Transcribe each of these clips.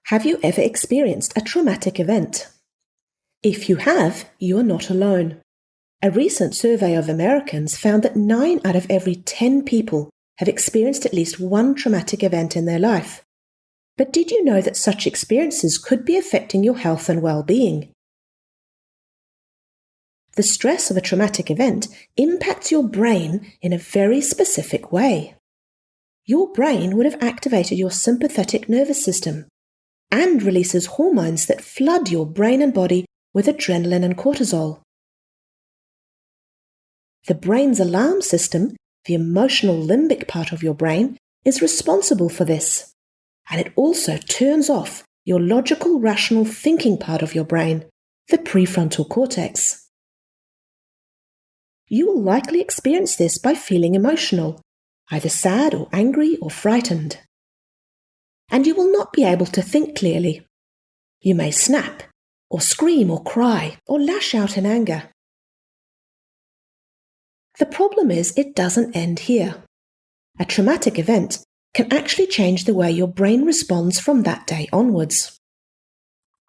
Have you ever experienced a traumatic event? If you have, you are not alone. A recent survey of Americans found that 9 out of every 10 people have experienced at least one traumatic event in their life. But did you know that such experiences could be affecting your health and well-being? The stress of a traumatic event impacts your brain in a very specific way. Your brain would have activated your sympathetic nervous system and releases hormones that flood your brain and body with adrenaline and cortisol. The brain's alarm system, the emotional limbic part of your brain, is responsible for this, and it also turns off your logical, rational thinking part of your brain, the prefrontal cortex. You will likely experience this by feeling emotional, either sad or angry or frightened. And you will not be able to think clearly. You may snap, or scream or cry, or lash out in anger. The problem is it doesn't end here. A traumatic event can actually change the way your brain responds from that day onwards.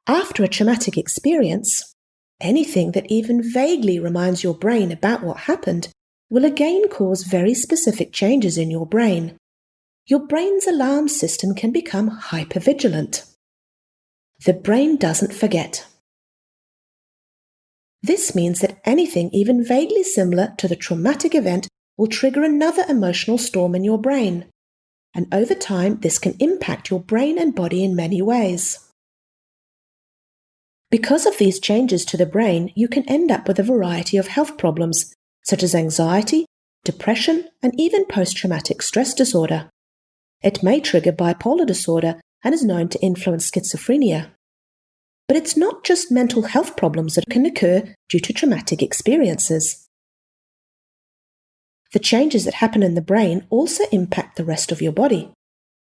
After a traumatic experience, anything that even vaguely reminds your brain about what happened will again cause very specific changes in your brain. Your brain's alarm system can become hypervigilant. The brain doesn't forget. This means that anything even vaguely similar to the traumatic event will trigger another emotional storm in your brain, and over time this can impact your brain and body in many ways. Because of these changes to the brain, you can end up with a variety of health problems, such as anxiety, depression, and even post-traumatic stress disorder. It may trigger bipolar disorder and is known to influence schizophrenia. But it's not just mental health problems that can occur due to traumatic experiences. The changes that happen in the brain also impact the rest of your body.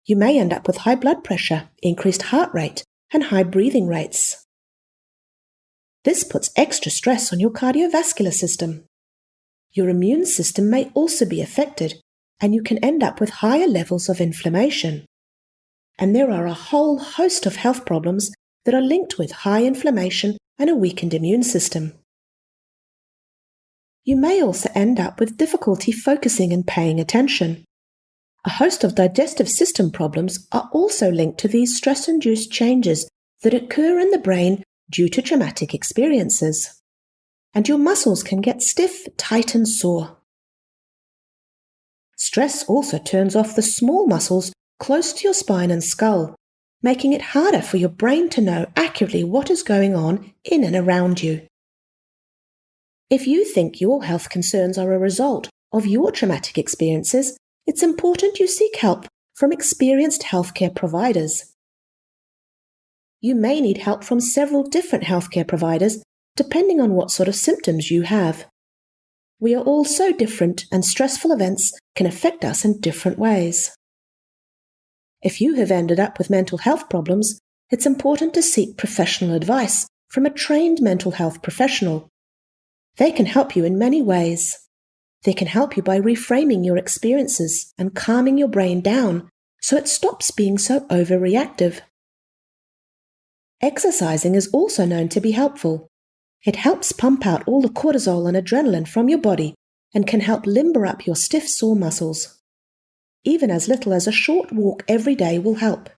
You may end up with high blood pressure, increased heart rate, and high breathing rates. This puts extra stress on your cardiovascular system. Your immune system may also be affected, and you can end up with higher levels of inflammation. And there are a whole host of health problems that are linked with high inflammation and a weakened immune system. You may also end up with difficulty focusing and paying attention. A host of digestive system problems are also linked to these stress-induced changes that occur in the brain due to traumatic experiences. And your muscles can get stiff, tight, and sore. Stress also turns off the small muscles close to your spine and skull, making it harder for your brain to know accurately what is going on in and around you. If you think your health concerns are a result of your traumatic experiences, it's important you seek help from experienced healthcare providers. You may need help from several different healthcare providers depending on what sort of symptoms you have. We are all so different, and stressful events can affect us in different ways. If you have ended up with mental health problems, it's important to seek professional advice from a trained mental health professional. They can help you in many ways. They can help you by reframing your experiences and calming your brain down so it stops being so overreactive. Exercising is also known to be helpful. It helps pump out all the cortisol and adrenaline from your body and can help limber up your stiff, sore muscles. Even as little as a short walk every day will help.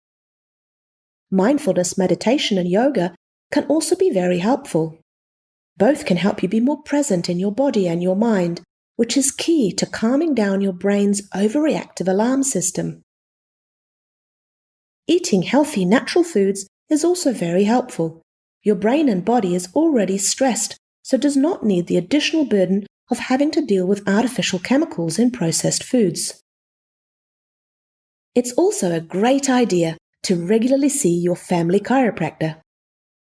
Mindfulness meditation and yoga can also be very helpful. Both can help you be more present in your body and your mind, which is key to calming down your brain's overreactive alarm system. Eating healthy, natural foods is also very helpful. Your brain and body is already stressed, so does not need the additional burden of having to deal with artificial chemicals in processed foods. It's also a great idea to regularly see your family chiropractor.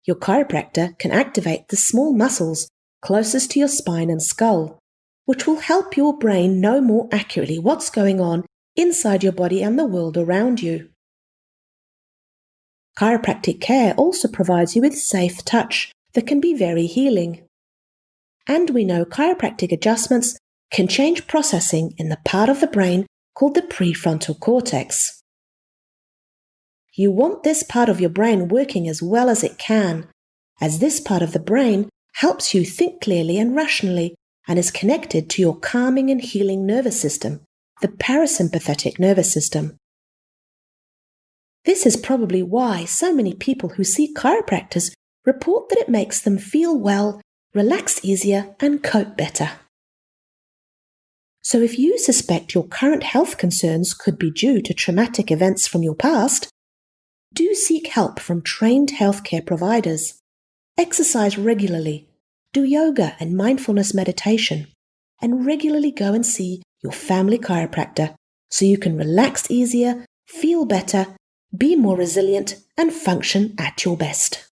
Your chiropractor can activate the small muscles closest to your spine and skull, which will help your brain know more accurately what's going on inside your body and the world around you. Chiropractic care also provides you with safe touch that can be very healing. And we know chiropractic adjustments can change processing in the part of the brain called the prefrontal cortex. You want this part of your brain working as well as it can, as this part of the brain helps you think clearly and rationally and is connected to your calming and healing nervous system, the parasympathetic nervous system. This is probably why so many people who see chiropractors report that it makes them feel well, relax easier, and cope better. So if you suspect your current health concerns could be due to traumatic events from your past, do seek help from trained healthcare providers. Exercise regularly, do yoga and mindfulness meditation, and regularly go and see your family chiropractor so you can relax easier, feel better, be more resilient, and function at your best.